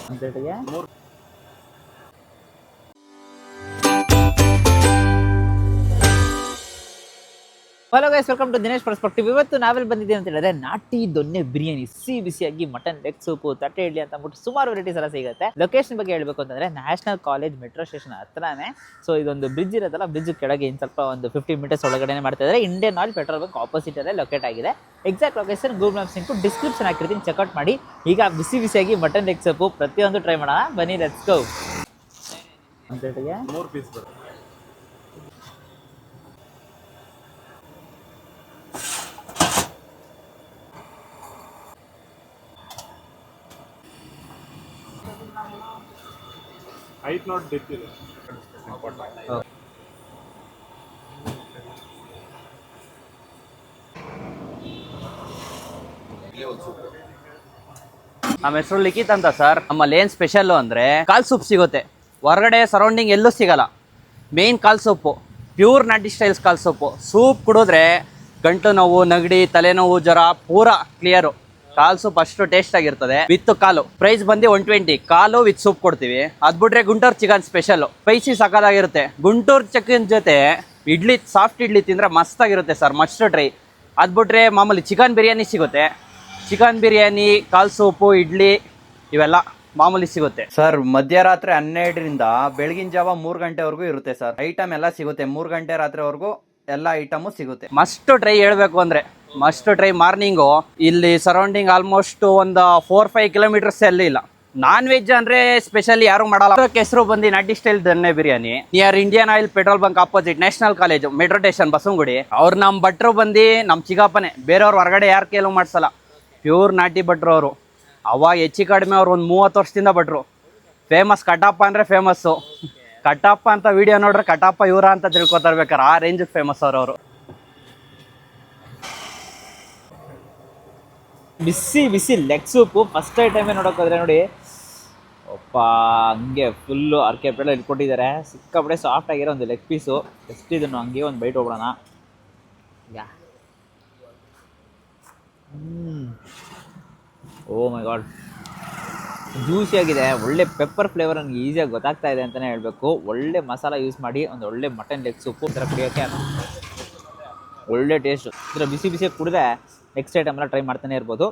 ಪ್ಲೇಟಿಗೆ hello guys, welcome to Dinesh perspective. ಇವತ್ತು ನಾವೆಲ್ಲಿ ಬಂದಿದ್ದೀವಿ ಅಂತ ಹೇಳಿದ್ರೆ ನಾಟಿ ದೊನ್ನೆ ಬಿರಿಯಾನಿ, ಬಿಸಿಯಾಗಿ ಮಟನ್ ಲೆಗ್ ಸೂಪು, ತಟ್ಟೆ ಇಡ್ಲಿ ಅಂತ ಅಂದ್ಬಿಟ್ಟು ಸುಮಾರು ವೆರೈಟೀಸ್ ಎಲ್ಲ ಸಿಗುತ್ತೆ. ಲೊಕೇಶನ್ ಬಗ್ಗೆ ಹೇಳ್ಬೇಕು ಅಂತಂದ್ರೆ ನ್ಯಾಷನಲ್ ಕಾಲೇಜ್ ಮೆಟ್ರೋ ಸ್ಟೇಷನ್ ಹತ್ರನೇ. ಸೊ ಇದೊಂದು ಬ್ರಿಡ್ಜ್ ಇರುತ್ತಲ್ಲ, ಬ್ರಿಡ್ಜ್ ಕೆಳಗೆ ಇನ್ನು ಸ್ವಲ್ಪ ಒಂದು 15 ಮಿನಿಟ್ಸ್ ಒಳಗಡೆ ಮಾಡ್ತಾ ಇದ್ದಾರೆ. Indian Oil petrol bunk opposite ಅಲ್ಲೇ ಲೊಕೇಟ್ ಆಗಿದೆ. Exact location Google maps link description ಹಾಕಿರ್ತೀನಿ, ಚೆಕ್ಔಟ್ ಮಾಡಿ. ಈಗ ಬಿಸಿಯಾಗಿ ಮಟನ್ ಲೆಗ್ ಸೂಪು ಪ್ರತಿಯೊಂದು ಟ್ರೈ ಮಾಡೋಣ, ಬನ್ನಿ ಲೆಟ್ಸ್ ಗೋ. ಪ್ಲೇಟಿಗೆ 3 ಪೀಸ್ ಬರುತ್ತೆ. ಹೈಟ್ ನಾಟ್ ಡೆಪ್ತ್ ಇದೆ. ನಮ್ಮ ಹೆಸರು ಲಿಖಿತ್ ಅಂತ ಸರ್. ನಮ್ಮಲ್ಲಿ ಏನು ಸ್ಪೆಷಲ್ಲು ಅಂದರೆ ಕಾಲ್ ಸೂಪ್ ಸಿಗುತ್ತೆ. ಹೊರಗಡೆ ಸರೌಂಡಿಂಗ್ ಎಲ್ಲೂ ಸಿಗಲ್ಲ. ಮೇಯ್ನ್ ಕಾಲ್ ಸೂಪು, ಪ್ಯೂರ್ ನಾಟಿ ಸ್ಟೈಲ್ಸ್ ಕಾಲ್ ಸೂಪು. ಸೂಪ್ ಕುಡಿದ್ರೆ ಗಂಟು ನೋವು, ನೆಗಡಿ, ತಲೆನೋವು, ಜ್ವರ ಪೂರ ಕ್ಲಿಯರು. ಕಾಲ್ ಸೂಪ್ ಅಷ್ಟು ಟೇಸ್ಟ್ ಆಗಿರ್ತದೆ. ವಿತ್ ಕಾಲು ಪ್ರೈಸ್ ಬಂದು 120. ಕಾಲು ವಿತ್ ಸೂಪ್ ಕೊಡ್ತೀವಿ. ಅದು ಬಿಟ್ರೆ ಗುಂಟೂರು ಚಿಕನ್ ಸ್ಪೆಷಲ್ಲು, ಸ್ಪೈಸಿ ಸಕ್ಕದಾಗಿರುತ್ತೆ. ಗುಂಟೂರು ಚಿಕನ್ ಜೊತೆ ಇಡ್ಲಿ, ಸಾಫ್ಟ್ ಇಡ್ಲಿ ತಿಂದರೆ ಮಸ್ತಾಗಿರುತ್ತೆ ಸರ್, ಮಸ್ಟ್ ಟ್ರೈ. ಅದು ಬಿಟ್ರೆ ಮಾಮೂಲಿ ಚಿಕನ್ ಬಿರಿಯಾನಿ ಸಿಗುತ್ತೆ. ಚಿಕನ್ ಬಿರಿಯಾನಿ, ಕಾಲ್ ಸೂಪು, ಇಡ್ಲಿ ಇವೆಲ್ಲ ಮಾಮೂಲಿ ಸಿಗುತ್ತೆ ಸರ್. ಮಧ್ಯರಾತ್ರಿ 12ರಿಂದ ಬೆಳಗಿನ ಜಾವ 3 ಗಂಟೆವರೆಗೂ ಇರುತ್ತೆ ಸರ್. ಐಟಮ್ ಎಲ್ಲ ಸಿಗುತ್ತೆ. 3 ಗಂಟೆ ರಾತ್ರಿವರೆಗೂ ಎಲ್ಲ ಐಟಮು ಸಿಗುತ್ತೆ. ಮಸ್ಟ್ ಟ್ರೈ ಹೇಳ್ಬೇಕು ಅಂದರೆ ಮಸ್ಟ್ ಟ್ರೈ. ಮಾರ್ನಿಂಗು ಇಲ್ಲಿ ಸರೌಂಡಿಂಗ್ ಆಲ್ಮೋಸ್ಟ್ ಒಂದು 4-5 ಕಿಲೋಮೀಟರ್ಸ್ ಎಲ್ಲಿ ಇಲ್ಲ. ನಾನ್ ವೆಜ್ ಅಂದರೆ ಸ್ಪೆಷಲಿ ಯಾರು ಮಾಡಲ್ಲ. ಹೆಸರು ಬಂದು ನಾಟಿ ಸ್ಟೈಲ್ ದೊನ್ನೆ biryani, near Indian Oil petrol bunk opposite national college metro station Basavanagudi. ಅವ್ರು ನಮ್ಮ ಭಟ್ರು ಬಂದು ನಮ್ಮ ಚಿಕ್ಕಪ್ಪನೇ, ಬೇರೆಯವ್ರು ಹೊರಗಡೆ ಯಾರು ಕೇಳು ಮಾಡಿಸಲ್ಲ. ಪ್ಯೂರ್ ನಾಟಿ ಭಟ್ರು ಅವರು. ಅವಾಗ ಹೆಚ್ಚು ಕಡಿಮೆ ಅವ್ರು ಒಂದು 30 ವರ್ಷದಿಂದ ಭಟ್ರು. ಫೇಮಸ್ ಕಟಪ್ಪ ಅಂದರೆ ಫೇಮಸ್ಸು. ಕಟಪ್ಪ ಅಂತ ವಿಡಿಯೋ ನೋಡ್ರೆ ಕಟಪ್ಪ ಇವರ ಅಂತ ತಿಳ್ಕೊತಾ ಇರ್ಬೇಕಾರೆ ಆ ರೇಂಜಿಗೆ ಫೇಮಸ್ ಅವರು. ಬಿಸಿ ಲೆಗ್ ಸೂಪು ಫಸ್ಟ್ ಐಟಮೇ ನೋಡೋಕ್ಕೋದ್ರೆ ನೋಡಿ, ಅಪ್ಪ ಹಂಗೆ ಫುಲ್ಲು ಅರ್ಕೆ ಪೆಲ್ಲ ಇಟ್ಕೊಟ್ಟಿದ್ದಾರೆ. ಸಿಕ್ಕಾಪಡೆ ಸಾಫ್ಟ್ ಆಗಿರೋ ಒಂದು ಲೆಗ್ ಪೀಸು. ಎಷ್ಟಿದನ್ನು ಹಂಗೆ ಒಂದು ಬೈಟ್ ಹೋಗ್ಬಿಡೋಣ. ಓ ಮೈ ಗಾಡ್, ಜ್ಯೂಸಿಯಾಗಿದೆ. ಒಳ್ಳೆ ಪೆಪ್ಪರ್ ಫ್ಲೇವರ್ ನನಗೆ ಈಸಿಯಾಗಿ ಗೊತ್ತಾಗ್ತಾ ಇದೆ ಅಂತಲೇ ಹೇಳಬೇಕು. ಒಳ್ಳೆ ಮಸಾಲ ಯೂಸ್ ಮಾಡಿ ಒಂದು ಒಳ್ಳೆ ಮಟನ್ ಲೆಗ್ ಸೂಪು ಥರ ಕುಡಿಯೋಕ್ಕೆ ಒಳ್ಳೆ ಟೇಸ್ಟು. ಇದರ ಬಿಸಿ ಕುಡಿದ್ರೆ ನೆಕ್ಸ್ಟ್ ಐಟಮ್ ಎಲ್ಲ ಟ್ರೈ ಮಾಡ್ತಾನೆ ಇರ್ಬೋದು.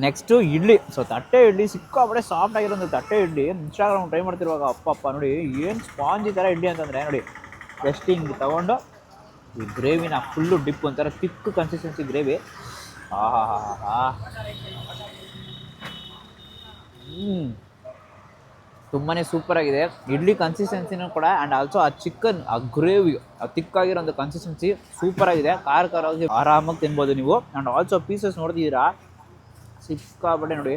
ನೆಕ್ಸ್ಟು ಇಡ್ಲಿ. ಸೊ ತಟ್ಟೆ ಇಡ್ಲಿ ಸಿಕ್ಕಾಪಡೆ ಸಾಫ್ಟ್ ಆಗಿರೋ ಒಂದು ತಟ್ಟೆ ಇಡ್ಲಿ. ಇನ್ಸ್ಟಾಗ್ರಾಮ್ ಟ್ರೈ ಮಾಡ್ತಿರುವಾಗ ಅಪ್ಪ ನೋಡಿ ಏನು ಸ್ಪಾಂಜಿ ಥರ ಇಡ್ಲಿ ಅಂತಂದರೆ ನೋಡಿ, ಜಸ್ಟ್ ಹಿಂಗೆ ತೊಗೊಂಡು ಈ ಗ್ರೇವಿನ ಫುಲ್ಲು ಡಿಪ್ ಒಂಥರ ತಿಕ್ಕು ಕನ್ಸಿಸ್ಟೆನ್ಸಿ ಗ್ರೇವಿ. ತುಂಬಾ ಸೂಪರಾಗಿದೆ. ಇಡ್ಲಿ ಕನ್ಸಿಸ್ಟೆನ್ಸಿನೂ ಕೂಡ, ಆ್ಯಂಡ್ ಆಲ್ಸೋ ಆ ಚಿಕನ್, ಆ ಗ್ರೇವಿ, ಆ ತಿಕ್ಕಾಗಿರೋ ಒಂದು ಕನ್ಸಿಸ್ಟೆನ್ಸಿ ಸೂಪರಾಗಿದೆ. ಖಾರವಾಗಿ ಆರಾಮಾಗಿ ತಿನ್ಬೋದು ನೀವು. ಆ್ಯಂಡ್ ಆಲ್ಸೋ ಪೀಸಸ್ ನೋಡ್ತಿದ್ದೀರಾ, ಸಿಕ್ಕಾಪಟ್ಟೆ ನೋಡಿ,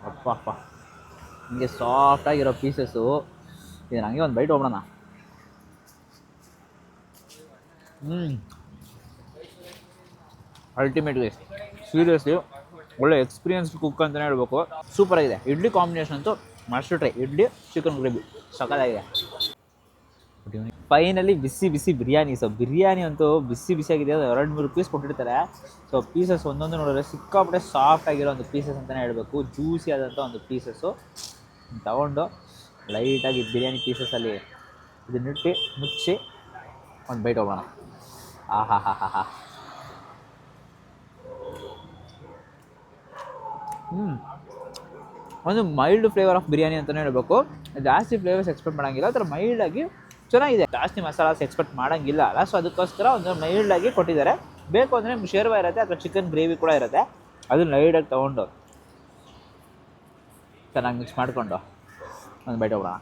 ಅಪ್ಪ ಹಿಂಗೆ ಸಾಫ್ಟಾಗಿರೋ ಪೀಸಸ್ಸು. ಇದನ್ನು ಹಂಗೆ ಒಂದು ಬೈಟ್ ಹೋಗೋಣ. ಅಲ್ಟಿಮೇಟ್ಲಿ ಸೀರಿಯಸ್ಲಿ ಒಳ್ಳೆ ಎಕ್ಸ್ಪೀರಿಯನ್ಸ್ಡ್ ಕುಕ್ ಅಂತಲೇ ಹೇಳ್ಬೇಕು. ಸೂಪರಾಗಿದೆ. ಇಡ್ಲಿ ಕಾಂಬಿನೇಷನ್ ಅಂತೂ must try. Idli chicken gravy ಸಕ್ಕತ್ತಾಗಿದೆ. ಫೈನಲಿ ಬಿಸಿ ಬಿರಿಯಾನಿ. ಸೊ ಬಿರಿಯಾನಿ ಅಂತೂ ಬಿಸಿಯಾಗಿದೆ. 2-3 ಪೀಸ್ ಕೊಟ್ಟಿರ್ತಾರೆ. ಸೊ ಪೀಸಸ್ ಒಂದೊಂದು ನೋಡಿದ್ರೆ ಸಿಕ್ಕಾಪಟ್ಟೆ ಸಾಫ್ಟ್ ಆಗಿರೋ ಒಂದು ಪೀಸಸ್ ಅಂತಲೇ ಹೇಳಬೇಕು. ಜ್ಯೂಸಿ ಆದಂಥ ಒಂದು ಪೀಸಸ್ಸು ತಗೊಂಡು ಲೈಟಾಗಿ ಬಿರಿಯಾನಿ ಪೀಸಸಲ್ಲಿ ಇದನ್ನಿಟ್ಟು ಮುಚ್ಚಿ ಒಂದು ಬೈಟ್ ಹೋಗೋಣ. ಆಹಾ ಒಂದು ಮೈಲ್ಡ್ ಫ್ಲೇವರ್ ಆಫ್ ಬಿರಿಯಾನಿ ಅಂತಲೇ ಹೇಳಬೇಕು. ಜಾಸ್ತಿ ಫ್ಲೇವರ್ಸ್ ಎಕ್ಸ್ಪೆಕ್ಟ್ ಮಾಡೋಂಗಿಲ್ಲ. ಆ ಥರ ಮೈಲ್ಡಾಗಿ ಚೆನ್ನಾಗಿದೆ. ಜಾಸ್ತಿ ಮಸಾಲಾಸ್ ಎಕ್ಸ್ಪೆಕ್ಟ್ ಮಾಡೋಂಗಿಲ್ಲ ಅಲ್ಲ. ಸೊ ಅದಕ್ಕೋಸ್ಕರ ಒಂದು ಮೈಲ್ಡಾಗಿ ಕೊಟ್ಟಿದ್ದಾರೆ. ಬೇಕು ಅಂದರೆ ಶೇರ್ವ ಇರುತ್ತೆ ಅಥವಾ ಚಿಕನ್ ಗ್ರೇವಿ ಕೂಡ ಇರುತ್ತೆ. ಅದನ್ನು ಲೈಟಾಗಿ ತೊಗೊಂಡು ಚೆನ್ನಾಗಿ ಮಿಕ್ಸ್ ಮಾಡಿಕೊಂಡು ಒಂದು ಬೈಟ್ ಹೋಗೋಣ.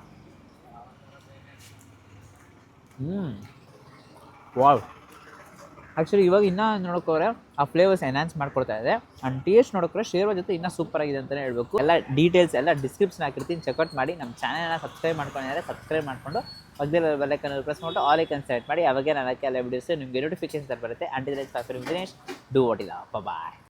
ವಾವ್, ಆ್ಯಕ್ಚುಲಿ ಇವಾಗ ಇನ್ನೂ ನೋಡೋಕೋರೆ ಆ ಫ್ಲೇವರ್ಸ್ ಎನ್ಹಾನ್ಸ್ ಮಾಡ್ಕೊಡ್ತಾ ಇದೆ. ಆ್ಯಂಡ್ ಟೇಸ್ಟ್ ನೋಡೋಕ್ರೆ ಶೇರ್ವ ಜೊತೆ ಇನ್ನೂ ಸೂಪರಾಗಿದೆ ಅಂತಲೇ ಹೇಳಬೇಕು. ಎಲ್ಲ ಡೀಟೇಲ್ಸ್ ಎಲ್ಲ ಡಿಸ್ಕ್ರಿಪ್ಷನ್ ಹಾಕಿರ್ತೀನಿ, ಚೆಕ್ಔಟ್ ಮಾಡಿ. ನಮ್ಮ ಚಾನಲ್ನ ಸಬ್ಸ್ಕ್ರೈಬ್ ಮಾಡ್ಕೊಂಡಿದ್ದಾರೆ, ಸಬ್ಸ್ಕ್ರೈಬ್ ಮಾಡಿಕೊಂಡು ಪಕ್ಕದಲ್ಲಿ ಬೆಲ್ಲೈಕನ್ ಪ್ರೆಸ್ ಮಾಡಿಟ್ಟು ಆಲ್ ಐಕನ್ ಸೆಲೆಕ್ಟ್ ಮಾಡಿ. ಅವಾಗೇ ನಾನು ಎಲ್ಲ ವೀಡಿಯೋಸ್ ನಿಮಗೆ ನೋಟಿಫಿಕೇಶನ್ ಬರುತ್ತೆ. ಅಂಟಿಲ್ ದಿನೇಶ್, ಡೂ ವಾಟ್ ಇಲ್ಲ. ಬಾಯ್.